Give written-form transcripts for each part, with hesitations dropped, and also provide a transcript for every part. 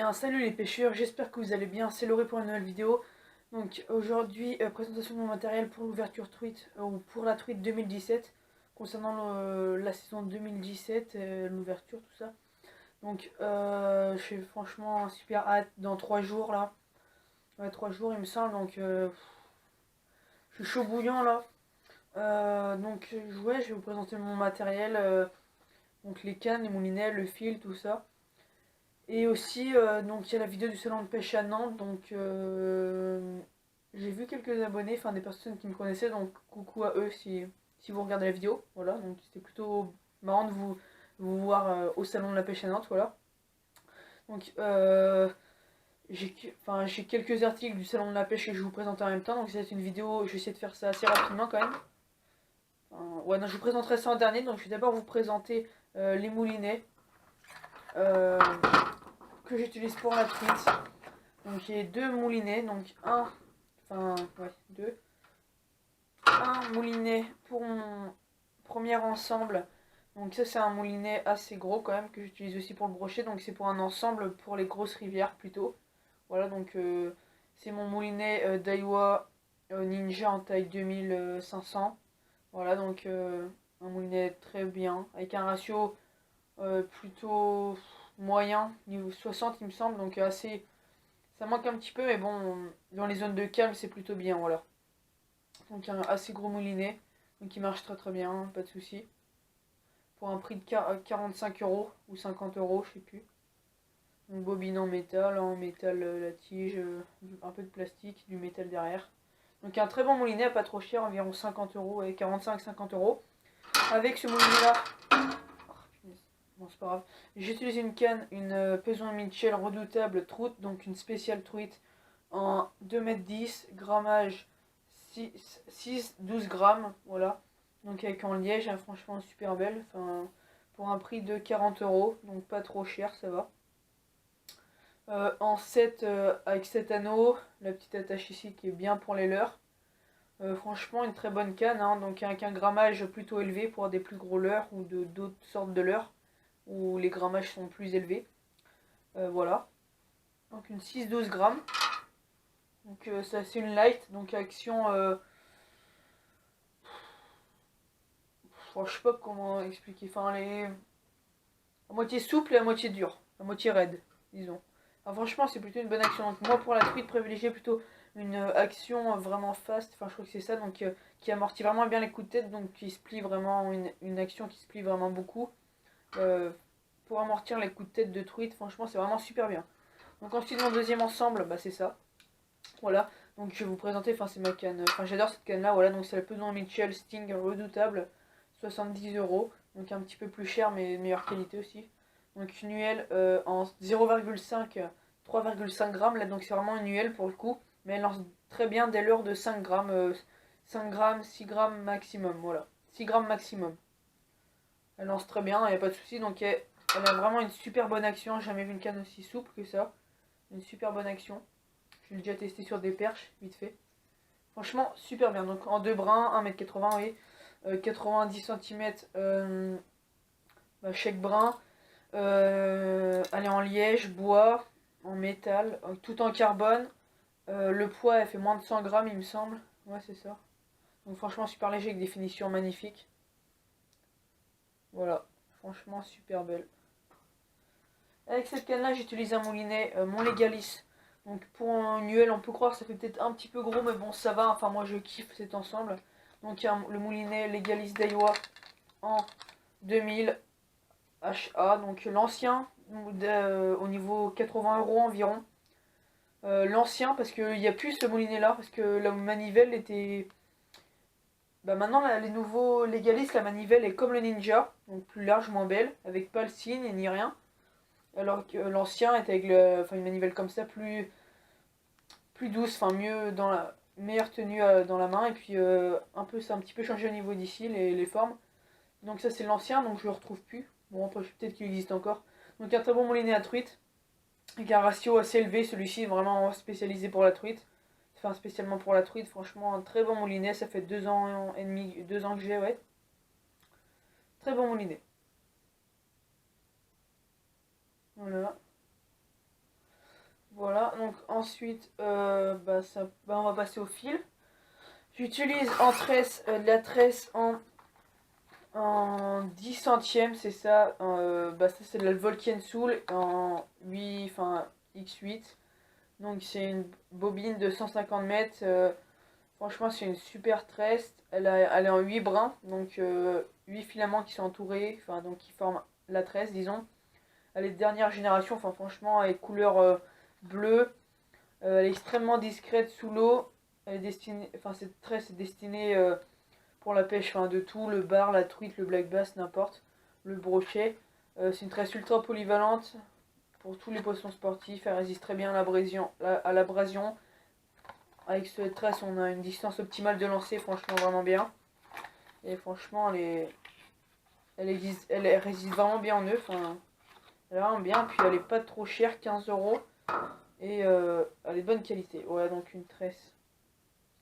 bien, salut les pêcheurs, j'espère que vous allez bien, c'est Laurie pour une nouvelle vidéo. Donc aujourd'hui, présentation de mon matériel pour l'ouverture truite, ou pour la truite 2017, concernant la saison 2017, l'ouverture, tout ça. Donc j'ai franchement super hâte dans 3 jours là. Ouais, 3 jours il me semble, donc je suis chaud bouillant là. Donc ouais, je vais vous présenter mon matériel, donc les cannes, les moulinets, le fil, tout ça. Et aussi, donc il y a la vidéo du salon de pêche à Nantes, donc j'ai vu quelques abonnés, enfin des personnes qui me connaissaient, donc coucou à eux si vous regardez la vidéo, voilà, donc c'était plutôt marrant de vous voir au salon de la pêche à Nantes, voilà. Donc j'ai quelques articles du salon de la pêche que je vais vous présente en même temps, donc c'est une vidéo, je vais essayer de faire ça assez rapidement quand même. Ouais, non, je vous présenterai ça en dernier, donc je vais d'abord vous présenter les moulinets. Que j'utilise pour la truite. Donc j'ai deux moulinets, donc deux. Un moulinet pour mon premier ensemble. Donc ça c'est un moulinet assez gros quand même que j'utilise aussi pour le brochet. Donc c'est pour un ensemble pour les grosses rivières plutôt. Voilà donc c'est mon moulinet Daiwa Ninja en taille 2500. Voilà donc un moulinet très bien avec un ratio plutôt moyen, niveau 60 il me semble, donc assez. Ça manque un petit peu, mais bon, dans les zones de calme, c'est plutôt bien, voilà. Donc un assez gros moulinet, donc il marche très très bien, pas de souci. Pour un prix de 45 € ou 50 €, je sais plus. Donc bobine en métal la tige, un peu de plastique, du métal derrière. Donc un très bon moulinet, pas trop cher, environ 50 € et 45-50 €. Avec ce moulinet là, bon, c'est pas grave. J'utilise une canne, une Peson Mitchell redoutable truite, donc une spéciale truite en 2,10 m, grammage 6-12 grammes, voilà. Donc avec en liège, hein, franchement super belle, enfin, pour un prix de 40 €, donc pas trop cher, ça va. En 7 avec 7 anneaux, la petite attache ici qui est bien pour les leurres. Franchement une très bonne canne, hein, donc avec un grammage plutôt élevé pour des plus gros leurres ou d'autres sortes de leurres où les grammages sont plus élevés. Voilà. Donc une 6-12 grammes. Donc ça c'est une light, donc action. Je sais pas comment expliquer. Enfin, elle est à moitié souple et à moitié dure, à moitié raide, disons. Alors, franchement, c'est plutôt une bonne action. Donc moi pour la truite, privilégier plutôt une action vraiment fast. Enfin, je crois que c'est ça, donc qui amortit vraiment bien les coups de tête, donc qui se plie vraiment, une action qui se plie vraiment beaucoup. Pour amortir les coups de tête de truite, franchement, c'est vraiment super bien. Donc ensuite mon deuxième ensemble, bah, c'est ça. Voilà, donc je vais vous présenter, enfin c'est ma canne, enfin j'adore cette canne là, voilà, donc c'est la Peson Mitchell Sting redoutable, 70 €, donc un petit peu plus cher mais meilleure qualité aussi. Donc une UL en 0,5, 3,5 grammes, là donc c'est vraiment une UL pour le coup, mais elle lance très bien dès l'heure de 5 grammes, 5 grammes, 6 grammes maximum, voilà, 6 grammes maximum. Elle lance très bien, il n'y a pas de souci, donc elle a vraiment une super bonne action, j'ai jamais vu une canne aussi souple que ça, une super bonne action. Je l'ai déjà testé sur des perches, vite fait. Franchement, super bien. Donc en deux brins, 1,80 m, oui. 90 cm chaque brin. Elle est en liège, bois, en métal, tout en carbone. Le poids, elle fait moins de 100 grammes, il me semble. Ouais, c'est ça. Donc franchement, super léger avec des finitions magnifiques. Voilà. Franchement, super belle. Avec cette canne-là, j'utilise un moulinet, mon Legalis. Donc pour une UL, on peut croire que ça fait peut-être un petit peu gros, mais bon, ça va. Enfin, moi, je kiffe cet ensemble. Donc il y a le moulinet Legalis Daiwa en 2000 HA. Donc l'ancien, au niveau 80 € environ. L'ancien, parce qu'il n'y a plus ce moulinet-là, parce que la manivelle était... Bah maintenant, les nouveaux Legalis, la manivelle est comme le Ninja, donc plus large, moins belle, avec pas le signe ni rien. Alors que l'ancien était avec une manivelle comme ça, plus douce, enfin mieux dans la meilleure tenue dans la main. Et puis ça a un petit peu changé au niveau d'ici, les formes. Donc ça c'est l'ancien, donc je le retrouve plus. Bon après peut-être qu'il existe encore. Donc un très bon moulinet à truite, avec un ratio assez élevé, celui-ci est vraiment spécialisé pour la truite. Enfin spécialement pour la truite, franchement un très bon moulinet, ça fait 2 ans et demi, 2 ans que j'ai, ouais. Très bon moulinet. Voilà. Voilà, donc ensuite, on va passer au fil. J'utilise en tresse, de la tresse en 10 centièmes, c'est ça. Ça c'est de la Volken Soul en 8, enfin X8. Donc c'est une bobine de 150 mètres. Franchement, c'est une super tresse. Elle est en 8 brins, donc 8 filaments qui sont entourés, enfin donc qui forment la tresse, disons. Elle est de dernière génération, enfin franchement, elle est couleur bleue. Elle est extrêmement discrète sous l'eau. Elle est destinée, enfin cette tresse est destinée pour la pêche, enfin de tout, le bar, la truite, le black bass, n'importe, le brochet. C'est une tresse ultra polyvalente pour tous les poissons sportifs. Elle résiste très bien à l'abrasion. Avec cette tresse, on a une distance optimale de lancer, franchement vraiment bien. Et franchement, elle résiste vraiment bien en œuf. Enfin, elle est vraiment bien. Puis elle est pas trop chère, 15 euros. Et elle est de bonne qualité. Voilà, donc une tresse.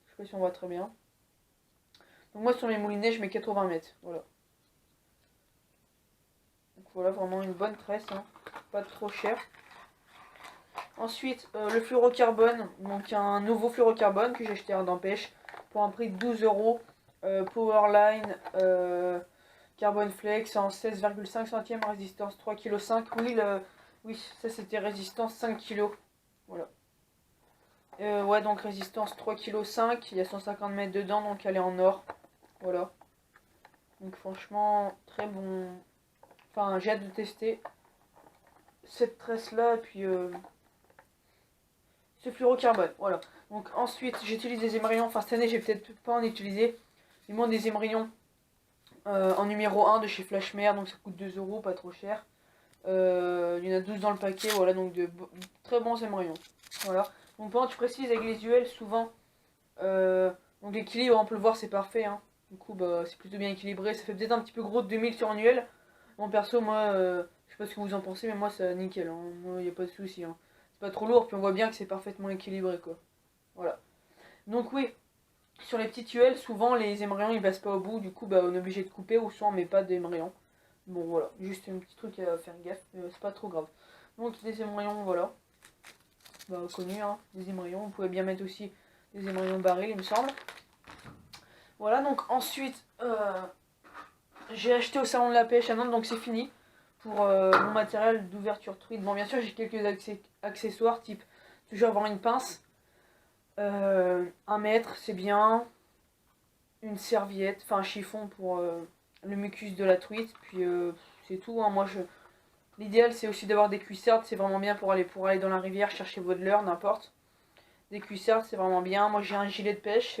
Je sais pas si on voit très bien. Donc moi sur mes moulinets, je mets 80 mètres. Voilà. Donc voilà, vraiment une bonne tresse. Hein. Pas trop cher. Ensuite, le fluorocarbone. Donc un nouveau fluorocarbone que j'ai acheté à Dempêche pour un prix de 12 euros. Powerline Carbon Flex en 16,5 centièmes, résistance 3,5 kg. Oui, oui, ça c'était résistance 5 kg. Voilà. Ouais, donc résistance 3,5 kg. Il y a 150 mètres dedans, donc elle est en or. Voilà. Donc franchement, très bon. Enfin, j'ai hâte de tester cette tresse là. Et puis ce fluorocarbone. Voilà. Donc ensuite, j'utilise des émerillons. Enfin, cette année, j'ai peut-être pas en utilisé. Ils m'ont des émerillons en numéro 1 de chez Flashmare. Donc ça coûte 2 euros, pas trop cher. Il y en a 12 dans le paquet. Voilà, donc de très bons émerillons. Voilà. Donc pendant que tu précises avec les UL, souvent. Donc l'équilibre, on peut le voir, c'est parfait. Hein. Du coup, bah, c'est plutôt bien équilibré. Ça fait peut-être un petit peu gros de 2000 sur un UL. Bon, perso, moi, je sais pas ce que vous en pensez, mais moi, c'est nickel. Hein. Moi, il n'y a pas de souci. Hein. C'est pas trop lourd, puis on voit bien que c'est parfaitement équilibré, quoi. Voilà. Donc, oui, sur les petites UL, souvent, les émerillons, ils passent pas au bout. Du coup, bah, on est obligé de couper, ou soit on met pas d'émerillons. Bon, voilà. Juste un petit truc à faire gaffe, mais c'est pas trop grave. Donc, des émerillons, voilà. Bah, connus, hein. Des émerillons. Vous pouvez bien mettre aussi des émerillons barils, il me semble. Voilà, donc ensuite, j'ai acheté au salon de la pêche à Nantes, donc c'est fini pour mon matériel d'ouverture truite. Bon, bien sûr, j'ai quelques accessoires, type toujours avoir une pince, 1 mètre, c'est bien, une serviette, enfin un chiffon pour le mucus de la truite, puis c'est tout. Hein. L'idéal, c'est aussi d'avoir des cuissardes, c'est vraiment bien pour aller dans la rivière chercher votre leurre, n'importe. Des cuissardes, c'est vraiment bien. Moi, j'ai un gilet de pêche,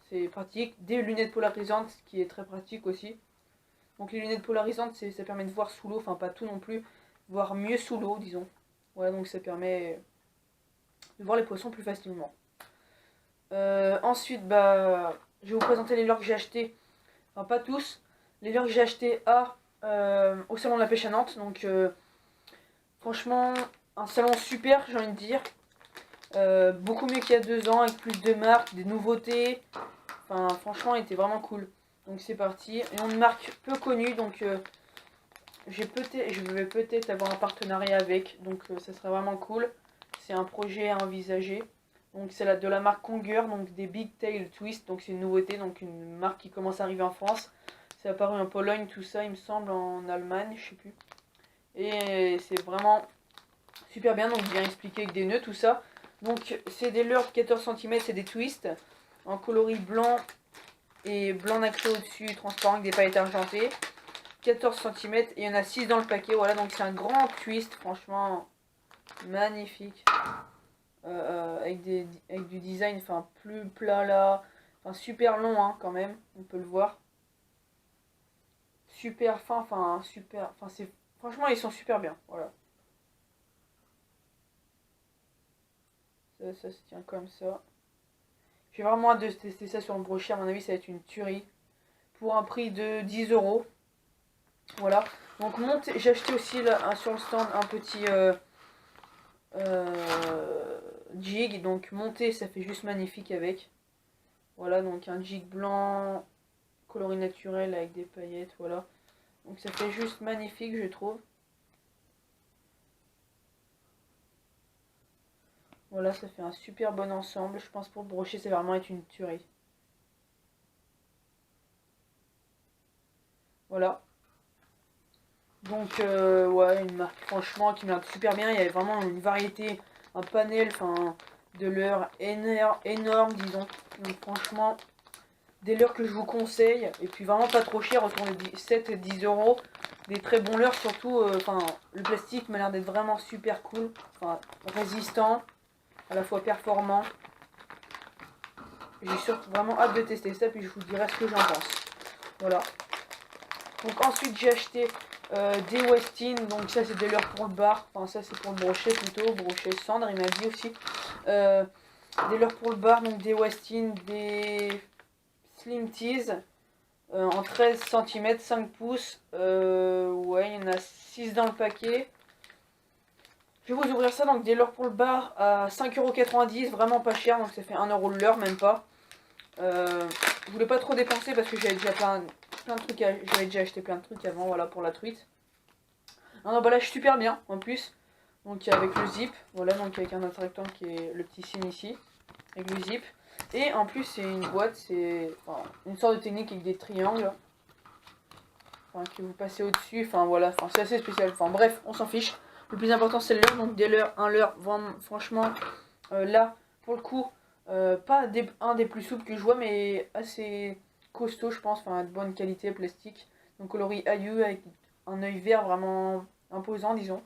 c'est pratique. Des lunettes polarisantes, ce qui est très pratique aussi. Donc les lunettes polarisantes, ça permet de voir sous l'eau, enfin pas tout non plus, voir mieux sous l'eau, disons. Voilà, donc ça permet de voir les poissons plus facilement. Ensuite, je vais vous présenter les leurres que j'ai achetés. Enfin, pas tous. Les leurres que j'ai achetés au salon de la pêche à Nantes. Donc, franchement, un salon super, j'ai envie de dire. Beaucoup mieux qu'il y a 2 ans, avec plus de marques, des nouveautés. Enfin, franchement, il était vraiment cool. Donc c'est parti. Et on une marque peu connue, donc je vais peut-être avoir un partenariat avec. Donc ça serait vraiment cool. C'est un projet à envisager. Donc c'est de la marque Conger, donc des Big Tail Twist. Donc c'est une nouveauté, donc une marque qui commence à arriver en France. C'est apparu en Pologne, tout ça, il me semble, en Allemagne, je sais plus. Et c'est vraiment super bien, donc bien expliqué avec des nœuds, tout ça. Donc c'est des leurres de 14 cm, c'est des twists en coloris blanc et blanc nacré au-dessus, transparent avec des paillettes argentées. 14 cm et il y en a 6 dans le paquet. Voilà, donc c'est un grand twist, franchement magnifique. Avec du design enfin plus plat là. Enfin super long hein, quand même, on peut le voir. Super fin, enfin super. Enfin c'est. Franchement ils sont super bien. Voilà. Ça se tient comme ça. J'ai vraiment hâte de tester ça sur le brochet. À mon avis, ça va être une tuerie. Pour un prix de 10 euros. Voilà. Donc, j'ai acheté aussi là, sur le stand un petit jig. Donc, monté, ça fait juste magnifique avec. Voilà, donc un jig blanc, coloris naturel avec des paillettes. Voilà. Donc, ça fait juste magnifique, je trouve. Voilà, ça fait un super bon ensemble. Je pense pour le brochet, c'est vraiment être une tuerie. Voilà. Donc, ouais, une marque franchement qui marche super bien. Il y avait vraiment une variété, un panel, enfin, de leurres énorme, disons. Donc, franchement, des leurres que je vous conseille. Et puis, vraiment pas trop cher, autour de 7 et 10 euros. Des très bons leurres, surtout, enfin, le plastique m'a l'air d'être vraiment super cool. Enfin, résistant, à la fois performant. J'ai surtout vraiment hâte de tester ça, puis je vous dirai ce que j'en pense. Voilà. Donc ensuite j'ai acheté des Westin, donc ça c'est des leurres pour le bar, enfin ça c'est pour le brochet plutôt, brochet cendre il m'a dit aussi. Des leurres pour le bar, donc des Westin, des Slim Teas en 13 cm, 5 pouces. Ouais, il y en a 6 dans le paquet. Je vais vous ouvrir ça, donc des leurres pour le bar à 5,90 €, vraiment pas cher, donc ça fait 1 € le leurre, même pas. Je voulais pas trop dépenser parce que j'avais déjà plein de trucs, j'avais déjà acheté plein de trucs avant, voilà, pour la truite. Un emballage super bien en plus, donc avec le zip, voilà, donc avec un interrupteur qui est le petit signe ici, avec le zip. Et en plus c'est une boîte, c'est enfin, une sorte de technique avec des triangles, enfin, que vous passez au dessus, enfin voilà, enfin, c'est assez spécial, enfin bref, on s'en fiche. Le plus important c'est le leurre, donc des leurres, un leurre, vraiment, franchement, là, pour le coup, pas un des plus souples que je vois, mais assez costaud, je pense, enfin de bonne qualité, plastique. Donc coloris aïeux avec un œil vert vraiment imposant, disons.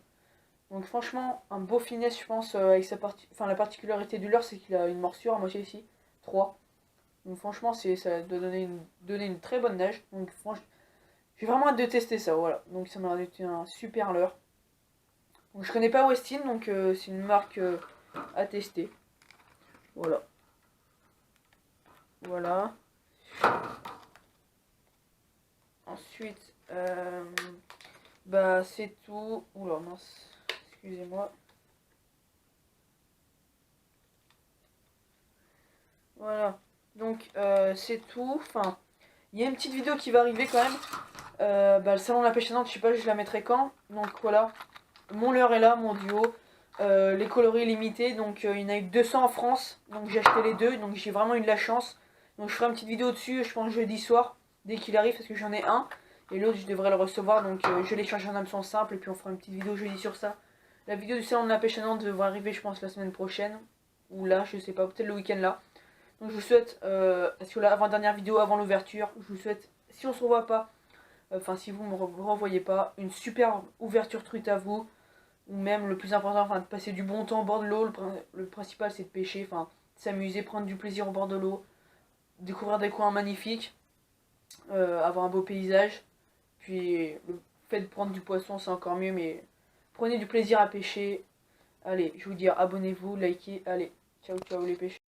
Donc franchement, un beau finesse, je pense, avec enfin, la particularité du leurre, c'est qu'il a une morsure à moitié ici, 3. Donc franchement, ça doit donner une très bonne nage. Donc franchement, j'ai vraiment hâte de tester ça, voilà. Donc ça m'a été un super leurre. Donc je connais pas Westin, donc c'est une marque à tester. Voilà. Voilà. Ensuite, bah c'est tout. Oula mince, excusez-moi. Voilà. Donc c'est tout. Enfin, il y a une petite vidéo qui va arriver quand même. Bah, le salon de la pêche je sais pas, je la mettrai quand. Donc voilà. Mon leurre est là, mon duo. Les coloris limités, donc il y en a eu 200 en France. Donc j'ai acheté les deux, donc j'ai vraiment eu de la chance. Donc je ferai une petite vidéo dessus, je pense jeudi soir, dès qu'il arrive, parce que j'en ai un. Et l'autre, je devrais le recevoir, donc je l'ai chargé en hameçon simple, et puis on fera une petite vidéo jeudi sur ça. La vidéo du salon de la pêche devrait arriver, je pense, la semaine prochaine. Ou là, je sais pas, peut-être le week-end là. Donc je vous souhaite, sur la avant-dernière vidéo, avant l'ouverture, je vous souhaite, si on se revoit pas, enfin si vous me renvoyez pas, une super ouverture truite à vous. Ou même le plus important, enfin de passer du bon temps au bord de l'eau. Le principal c'est de pêcher, enfin s'amuser, prendre du plaisir au bord de l'eau, découvrir des coins magnifiques, avoir un beau paysage. Puis le fait de prendre du poisson c'est encore mieux, mais prenez du plaisir à pêcher. Allez, je vous dis abonnez-vous, likez, allez, ciao ciao les pêcheurs.